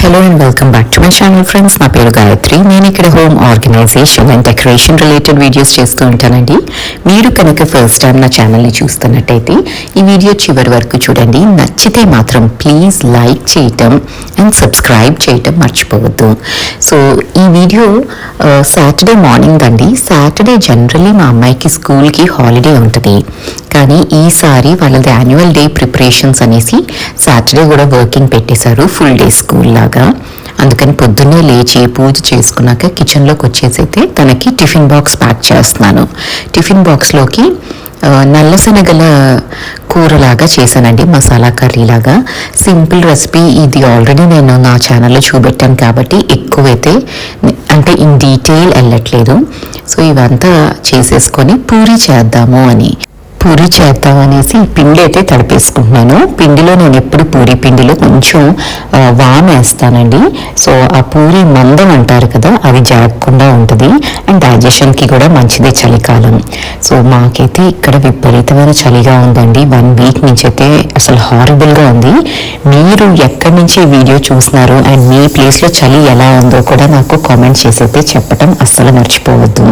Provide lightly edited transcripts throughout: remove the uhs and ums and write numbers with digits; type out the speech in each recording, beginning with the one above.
Hello and welcome back to my channel friends. నా పేరు గాయత్రి. నేను ఇక్కడ home organisation and decoration related videos చేస్తూ ఉంటానండి. మీరు కనుక ఫస్ట్ టైం నా ఛానల్ని చూస్తున్నట్టయితే ఈ వీడియో చివరి వరకు చూడండి. నచ్చితే మాత్రం ప్లీజ్ లైక్ చేయటం అండ్ సబ్స్క్రైబ్ చేయటం మర్చిపోవద్దు. సో ఈ వీడియో సాటర్డే మార్నింగ్ అండి. సాటర్డే జనరల్లీ మా అమ్మాయికి స్కూల్కి హాలిడే ఉంటుంది, కానీ ఈసారి వాళ్ళది యాన్యువల్ డే ప్రిపరేషన్స్ అనేసి సాటర్డే కూడా వర్కింగ్ పెట్టేశారు, ఫుల్ డే స్కూల్ లాగా. అందుకని పొద్దున్నే లేచి పూజ చేసుకున్నాక కిచెన్లోకి వచ్చేసైతే తనకి టిఫిన్ బాక్స్ ప్యాక్ చేస్తున్నాను. టిఫిన్ బాక్స్లోకి నల్లశనగల కూరలాగా చేశానండి, మసాలా కర్రీ లాగా. సింపుల్ రెసిపీ ఇది. ఆల్రెడీ నేను నా ఛానల్లో చూపెట్టాను కాబట్టి ఎక్కువైతే అంటే ఇన్ డీటెయిల్ వెళ్ళట్లేదు. సో ఇవంతా చేసేసుకొని పూరీ చేద్దాము అని. పూరీ చేద్దామనేసి పిండి అయితే తడిపేసుకుంటున్నాను. పిండిలో నేను ఎప్పుడు పూరీ పిండిలో కొంచెం వామ్ వేస్తానండి. సో ఆ పూరీ మందం అంటారు కదా, అది జాగకుండా ఉంటుంది అండ్ డైజెషన్కి కూడా మంచిదే చలికాలం. సో మాకైతే ఇక్కడ విపరీతమైన చలిగా ఉందండి. 1 వీక్ నుంచి అయితే అసలు హారబుల్గా ఉంది. మీరు ఎక్కడి నుంచి వీడియో చూస్తున్నారు అండ్ మీ ప్లేస్లో చలి ఎలా ఉందో కూడా నాకు కామెంట్ చేసి అయితే చెప్పటం అస్సలు మర్చిపోవద్దు.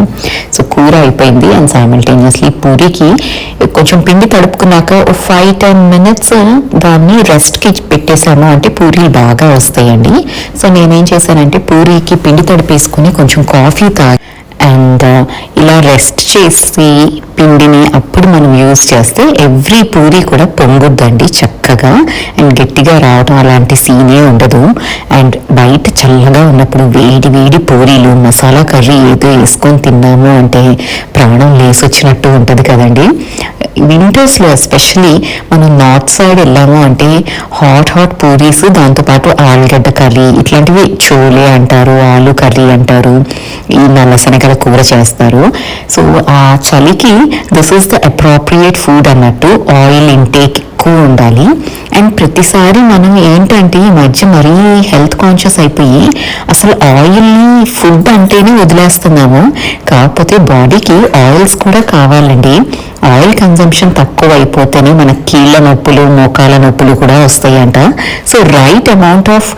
సో కూర అయిపోయింది అండ్ సైమల్టేనియస్లీ పూరీకి కొంచెం పిండి తడుపుకున్నాక 5-10 మినిట్స్ దాన్ని రెస్ట్కి పెట్టేశాను అంటే పూరీలు బాగా వస్తాయండి. సో నేనేం చేశానంటే పూరీకి పిండి తడిపేసుకుని కొంచెం కాఫీ తాగి అండ్ ఇలా రెస్ట్ చేసి పిండిని అప్పుడు మనం యూజ్ చేస్తే ఎవ్రీ పూరీ కూడా పొంగుద్దండి చక్కగా అండ్ గట్టిగా రావడం అలాంటి సీనే ఉండదు. అండ్ బయట చల్లగా ఉన్నప్పుడు వేడి వేడి పూరీలు మసాలా కర్రీ ఏదో వేసుకొని తిన్నాము అంటే ప్రాణం లేసొచ్చినట్టు ఉంటుంది కదండి. వింటర్స్లో ఎస్పెషలీ మనం నార్త్ సైడ్ వెళ్ళాము అంటే హాట్ పూరీస్, దాంతోపాటు ఆలుగడ్డ కర్రీ, ఇట్లాంటివి చోలే అంటారు, ఆలు కర్రీ అంటారు, ఈ నల్లశనగల కూర చేస్తారు. సో ఆ చలికి this is the appropriate food అన్నట్టు. ఆయిల్ ఇంటేక్ ఎక్కువ ఉండాలి. అండ్ ప్రతిసారి మనం ఏంటంటే ఈ మధ్య మరీ హెల్త్ కాన్షియస్ అయిపోయి అసలు ఆయిల్ని ఫుడ్ అంటేనే వదిలేస్తున్నాము. కాకపోతే బాడీకి ఆయిల్స్ కూడా కావాలండి. ఆయిల్ కన్జంప్షన్ తక్కువ అయిపోతేనే మన కీళ్ళ నొప్పులు, మోకాల నొప్పులు కూడా వస్తాయంట. So right amount of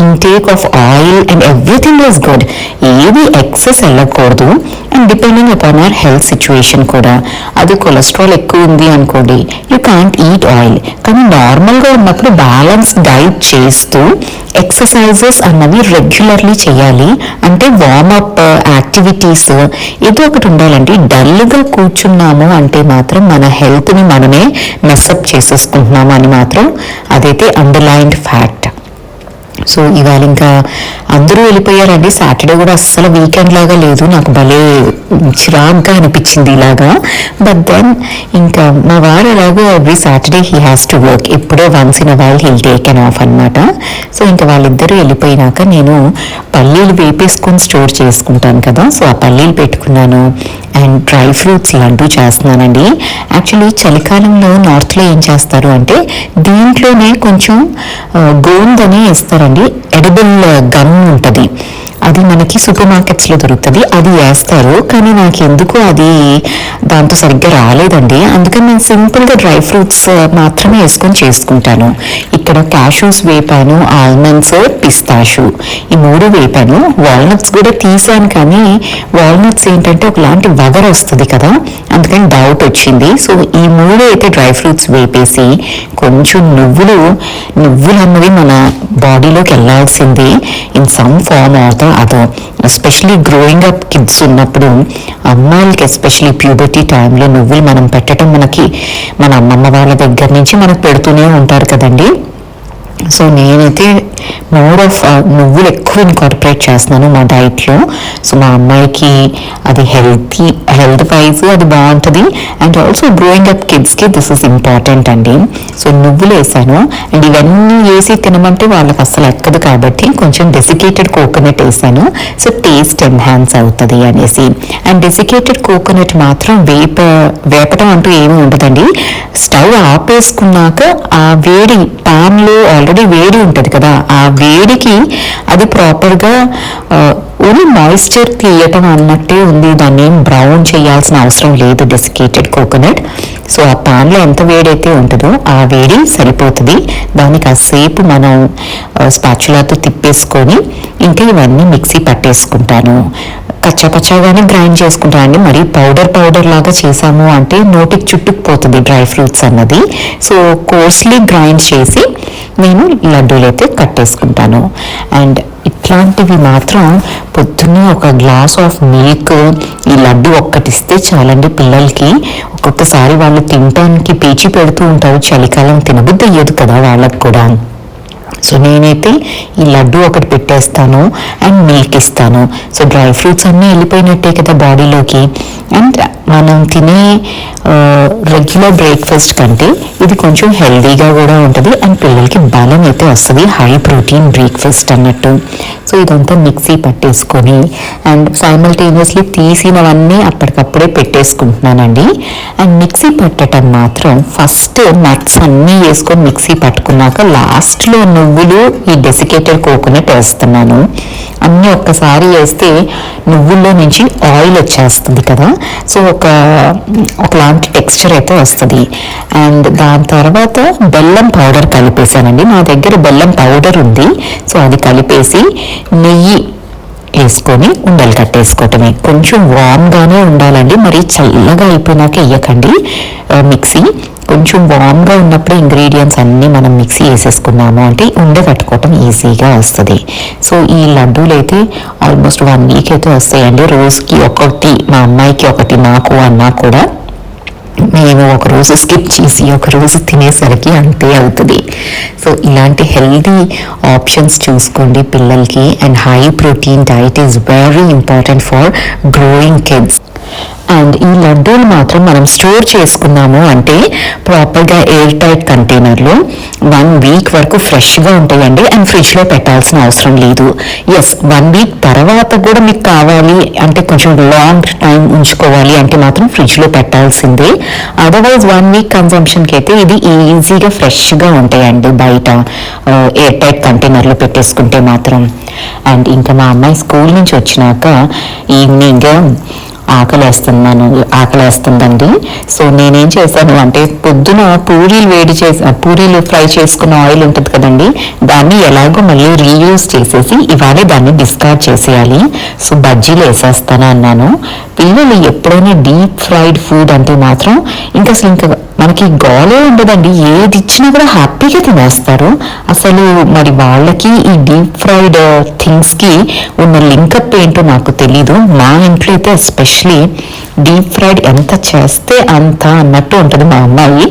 intake of oil and everything is good. ఏది ఎక్సెస్ వెళ్ళకూడదు. And depending upon our health situation కూడా. అది కొలెస్ట్రాల్ ఎక్కువ ఉంది అనుకోండి, యూ కాంట్ ఈట్ ఆయిల్. కానీ నార్మల్గా ఉన్నప్పుడు బ్యాలెన్స్ డైట్ చేస్తూ ఎక్సర్సైజెస్ అన్నవి రెగ్యులర్లీ చేయాలి. అంటే వార్మప్ యాక్టివిటీస్ ఏదో ఒకటి ఉండాలండి. డల్గా కూర్చున్నాము అంటే మాత్రం మన హెల్త్ని మనమే మెస్అప్ చేసేసుకుంటున్నాము అని మాత్రం అదైతే అండర్లైన్డ్ ఫ్యాక్ట్. సో ఇవాళ ఇంకా అందరూ వెళ్ళిపోయారండి. సాటర్డే కూడా అస్సలు వీకెండ్ లాగా లేదు, నాకు భలే చిరాగ్గా అనిపించింది ఇలాగా. బట్ దెన్ ఇంకా మా వారు ఎలాగో every Saturday he has to work. ఎప్పుడో once in a while he'll take an off అనమాట. సో ఇంకా వాళ్ళిద్దరూ వెళ్ళిపోయినాక నేను పల్లీలు వేపేసుకొని స్టోర్ చేసుకుంటాను కదా, సో ఆ పల్లీలు పెట్టుకున్నాను. అండ్ డ్రై ఫ్రూట్స్ లడ్డు చేస్తున్నానండి. యాక్చువల్లీ చలికాలంలో నార్త్లో ఏం చేస్తారు అంటే దీంట్లోనే కొంచెం గోందని వేస్తారండి. ఎడిబుల్ గమ్ ఉంటుంది, అది మనకి సూపర్ మార్కెట్స్లో దొరుకుతుంది, అది వేస్తారు. కానీ నాకు ఎందుకు అది దాంతో సరిగ్గా రాలేదండి. అందుకని నేను సింపుల్గా డ్రై ఫ్రూట్స్ మాత్రమే వేసుకొని చేసుకుంటాను. ఇక్కడ క్యాషూస్ వేపాను, ఆల్మండ్స్, పిస్తాషు, ఈ 3 వేపాను. వాల్నట్స్ కూడా తీసాను, కానీ వాల్నట్స్ ఏంటంటే ఒకలాంటి వగర్ వస్తుంది కదా, అందుకని డౌట్ వచ్చింది. సో ఈ 3 అయితే డ్రై ఫ్రూట్స్ వేపేసి కొంచెం నువ్వులు అన్నవి మన బాడీలోకి వెళ్ళాల్సింది in some form of the other. Especially growing up kids ఉన్నప్పుడు అమ్మాయిలకి ఎస్పెషలీ ప్యూబర్టీ టైంలో నువ్వులు మనం పెట్టడం మనకి మన అమ్మమ్మ వాళ్ళ దగ్గర నుంచి మనకు పెడుతూనే ఉంటారు కదండి. సో నేనైతే మోర్ ఆఫ్ నువ్వులు ఎక్కువ ఇన్కార్పొరేట్ చేస్తున్నాను మా డైట్లో. సో మా అమ్మాయికి అది హెల్త్ వైజ్ అది బాగుంటుంది. అండ్ ఆల్సో గ్రోయింగ్ అప్ కిడ్స్కి దిస్ ఇస్ ఇంపార్టెంట్ అండి. సో నువ్వులు వేసాను. అండ్ ఇవన్నీ వేసి తినమంటే వాళ్ళకి అస్సలు ఎక్కదు కాబట్టి కొంచెం డెసికేటెడ్ కోకోనట్ వేసాను. సో టేస్ట్ ఎన్హాన్స్ అవుతుంది అనేసి. అండ్ డెసికేటెడ్ కోకోనట్ మాత్రం వేపటం అంటూ ఏమీ ఉండదండి. స్టవ్ ఆపేసుకున్నాక ఆ వేడి ప్యాన్లో ఆల్రెడీ వేడి ఉంటుంది కదా, ఆ వేడికి అది ప్రాపర్గా ఓన్లీ మాయిశ్చర్ తీయటం అన్నట్టే ఉంది, దాన్ని ఏం బ్రౌన్ చేయాల్సిన అవసరం లేదు డెసికేటెడ్ కోకోనట్. సో ఆ ప్యాన్లో ఎంత వేడైతే ఉంటుందో ఆ వేడి సరిపోతుంది. దాన్ని కాసేపు మనం స్పాచులాతో తిప్పేసుకొని ఇంకా ఇవన్నీ మిక్సీ పట్టేసుకుంటాను. కచ్చాపచ్చాగానే గ్రైండ్ చేసుకుంటానండి. మరి పౌడర్ లాగా చేసాము అంటే నోటికి చుట్టుకుపోతుంది డ్రై ఫ్రూట్స్ అన్నది. సో కోర్స్లీ గ్రైండ్ చేసి నేను లడ్డూలు అయితే కట్టేసుకుంటాను. అండ్ ఇట్లాంటివి మాత్రం పొద్దున్నే ఒక గ్లాస్ ఆఫ్ మిల్క్, ఈ లడ్డు ఒక్కటిస్తే చాలండి పిల్లలకి. ఒక్కొక్కసారి వాళ్ళు తినటానికి పేచి పెడుతూ ఉంటారు, చలికాలం తినబుద్ధి అయ్యేది కదా వాళ్ళకు కూడా. సో నేనైతే ఈ లడ్డు ఒకటి పెట్టేస్తాను అండ్ మిల్క్ ఇస్తాను. సో డ్రై ఫ్రూట్స్ అన్నీ వెళ్ళిపోయినట్టే కదా బాడీలోకి. అండ్ మనం తినే రెగ్యులర్ బ్రేక్ఫాస్ట్ కంటే ఇది కొంచెం హెల్దీగా కూడా ఉంటుంది అండ్ పిల్లలకి బలం అయితే వస్తుంది, హై ప్రోటీన్ బ్రేక్ఫాస్ట్ అన్నట్టు. సో ఇదంతా మిక్సీ పట్టేసుకొని అండ్ సైమల్టేనియస్లీ తీసినవన్నీ అప్పటికప్పుడే పెట్టేసుకుంటున్నానండి. అండ్ మిక్సీ పట్టడం మాత్రం ఫస్ట్ నట్స్ అన్నీ వేసుకొని మిక్సీ పట్టుకున్నాక లాస్ట్లో నువ్వులు, ఈ డెసికేటెడ్ కోకోనట్ వేస్తున్నాను. అన్నీ ఒక్కసారి వేస్తే నువ్వుల్లో నుంచి ఆయిల్ వచ్చేస్తుంది కదా, సో ఒకలాంటి టెక్స్చర్ అయితే వస్తుంది. అండ్ దాని తర్వాత బెల్లం పౌడర్ కలిపేసానండి. నా దగ్గర బెల్లం పౌడర్ ఉంది, సో అది కలిపేసి నెయ్యి వేసుకొని ఉండలు కట్టేసుకోవటమే. కొంచెం వామ్గానే ఉండాలండి, మరి చల్లగా అయిపోయినాక వేయకండి మిక్సీ. కొంచెం వామ్గా ఉన్నప్పుడు ఇంగ్రీడియంట్స్ అన్నీ మనం మిక్సీ వేసేసుకున్నాము అంటే ఉండ కట్టుకోవటం ఈజీగా వస్తుంది. సో ఈ లడ్డూలు అయితే ఆల్మోస్ట్ 1 వీక్ అయితే వస్తాయండి. రోజుకి ఒకటి, మా అమ్మాయికి ఒకటి, నాకు అన్నా కూడా మేము ఒకరోజు స్కిప్ చేసి ఒకరోజు తినేసరికి అంతే అవుతుంది. సో ఇలాంటి హెల్దీ ఆప్షన్స్ చూసుకోండి పిల్లలకి. And high protein diet is very important for growing kids. And ఈ లడ్డూలు మాత్రం మనం స్టోర్ చేసుకున్నాము అంటే ప్రాపర్గా ఎయిర్ టైట్ కంటైనర్లో 1 వీక్ వరకు ఫ్రెష్గా ఉంటాయండి. అండ్ ఫ్రిడ్జ్లో పెట్టాల్సిన అవసరం లేదు. ఎస్, 1 వీక్ తర్వాత కూడా మీకు కావాలి అంటే కొంచెం లాంగ్ టైం ఉంచుకోవాలి అంటే మాత్రం ఫ్రిడ్జ్లో పెట్టాల్సిందే. అదర్వైజ్ 1 వీక్ కన్సంప్షన్కి అయితే ఇది ఈజీగా ఫ్రెష్గా ఉంటాయండి బయట ఎయిర్ టైట్ కంటైనర్లో పెట్టేసుకుంటే మాత్రం. అండ్ ఇంకా మా అమ్మాయి స్కూల్ నుంచి వచ్చినాక ఈవినింగ్ ఆకలేస్తుందండి. సో నేనేం చేశాను అంటే పొద్దున పూరీలు ఫ్రై చేసుకున్న ఆయిల్ ఉంటుంది కదండి, దాన్ని ఎలాగో మళ్ళీ రీయూజ్ చేసేసి ఇవాళ దాన్ని డిస్కార్డ్ చేసేయాలి. సో బజ్జీలు వేసేస్తాను అన్నాను. పిల్లలు ఎప్పుడైనా డీప్ ఫ్రైడ్ ఫుడ్ అంటే మాత్రం ఇంకా మనకి గోలే ఉండదండి, ఏది ఇచ్చినా కూడా హ్యాపీగా తినేస్తారు. అసలు మరి వాళ్ళకి ఈ డీప్ ఫ్రైడ్ థింగ్స్కి ఉన్న లింకప్ ఏంటో నాకు తెలీదు. మా ఇంట్లో అయితే ఎస్పెషలీ డీప్ ఫ్రైడ్ ఎంత చేస్తే అంత అన్నట్టు ఉంటుంది మా అమ్మాయి.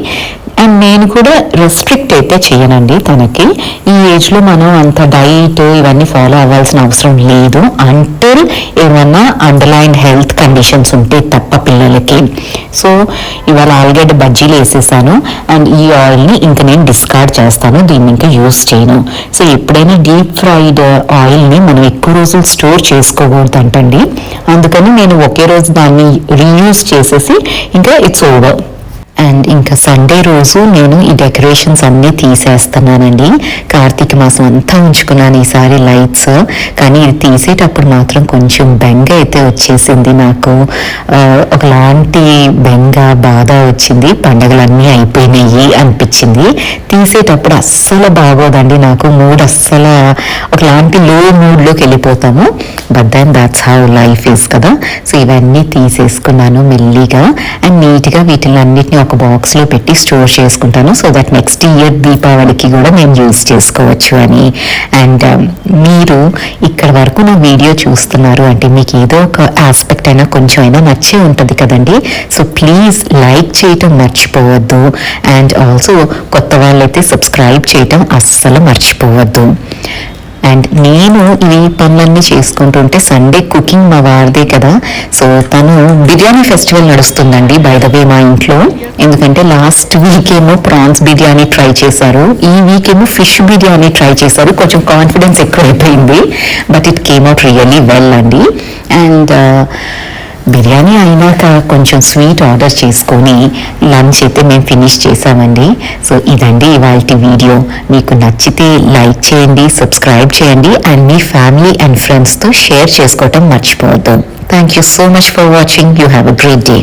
అండ్ నేను కూడా రెస్ట్రిక్ట్ అయితే చేయనండి తనకి. ఈ ఏజ్లో మనం అంత డైట్ ఇవన్నీ ఫాలో అవ్వాల్సిన అవసరం లేదు అంటిల్ ఏమన్నా అండర్లైన్ హెల్త్ కండిషన్స్ ఉంటే తప్ప పిల్లలకి. సో ఇవాళ ఆలుగడ్డ బజ్జీలు వేసేసాను అండ్ ఈ ఆయిల్ని ఇంకా నేను డిస్కార్డ్ చేస్తాను, దీన్ని ఇంకా యూస్ చేయను. సో ఎప్పుడైనా డీప్ ఫ్రైడ్ ఆయిల్ని మనం ఎక్కువ రోజులు స్టోర్ చేసుకోకూడదు అంటండి. అందుకని నేను ఒకే రోజు దాన్ని రీయూజ్ చేసేసి ఇంకా ఇట్స్ ఓవర్. అండ్ ఇంకా సండే రోజు నేను ఈ డెకరేషన్స్ అన్నీ తీసేస్తున్నానండి. కార్తీక మాసం అంతా ఉంచుకున్నాను ఈసారి లైట్స్, కానీ ఇది తీసేటప్పుడు మాత్రం కొంచెం బెంగ అయితే వచ్చేసింది నాకు. ఒకలాంటి బెంగ బాధ వచ్చింది, పండగలన్నీ అయిపోయినాయి అనిపించింది. తీసేటప్పుడు అస్సలు బాగోదండి నాకు, మూడ్ అస్సలు ఒకలాంటి లో మూడ్లోకి వెళ్ళిపోతాము. But then that's how life is కదా. సో ఇవన్నీ తీసేసుకున్నాను మెల్లిగా అండ్ నీట్గా వీటిని అన్నిటిని ఒక బాక్స్లో పెట్టి స్టోర్ చేసుకుంటాను. సో దట్ నెక్స్ట్ ఇయర్ దీపావళికి కూడా మేము యూజ్ చేసుకోవచ్చు అని. అండ్ మీరు ఇక్కడ వరకు నా వీడియో చూస్తున్నారు అంటే మీకు ఏదో ఒక ఆస్పెక్ట్ అయినా కొంచెం అయినా నచ్చే ఉంటుంది కదండి. సో ప్లీజ్ లైక్ చేయటం మర్చిపోవద్దు. అండ్ ఆల్సో కొత్త వాళ్ళైతే సబ్స్క్రైబ్ చేయటం అస్సలు మర్చిపోవద్దు. అండ్ నేను ఈ పనులన్నీ చేసుకుంటుంటే సండే కుకింగ్ మా వారిదే కదా. సో తను బిర్యానీ ఫెస్టివల్ నడుస్తుందండి బై ద వే మా ఇంట్లో. ఎందుకంటే లాస్ట్ వీక్ ఏమో ప్రాన్స్ బిర్యానీ ట్రై చేశారు, ఈ వీక్ ఏమో ఫిష్ బిర్యానీ ట్రై చేశారు. కొంచెం కాన్ఫిడెన్స్ ఎక్కువైపోయింది, but it came out really well అండి. అండ్ బిర్యానీ అయినాక కొంచెం స్వీట్ ఆర్డర్ చేసుకొని లంచ్ అయితే మేము ఫినిష్ చేసామండి. సో ఇదండి ఇవాల్టి వీడియో. మీకు నచ్చితే లైక్ చేయండి, సబ్స్క్రైబ్ చేయండి అండ్ మీ ఫ్యామిలీ అండ్ ఫ్రెండ్స్తో షేర్ చేసుకోవటం మర్చిపోవద్దు. Thank you so much for watching. You have a great day.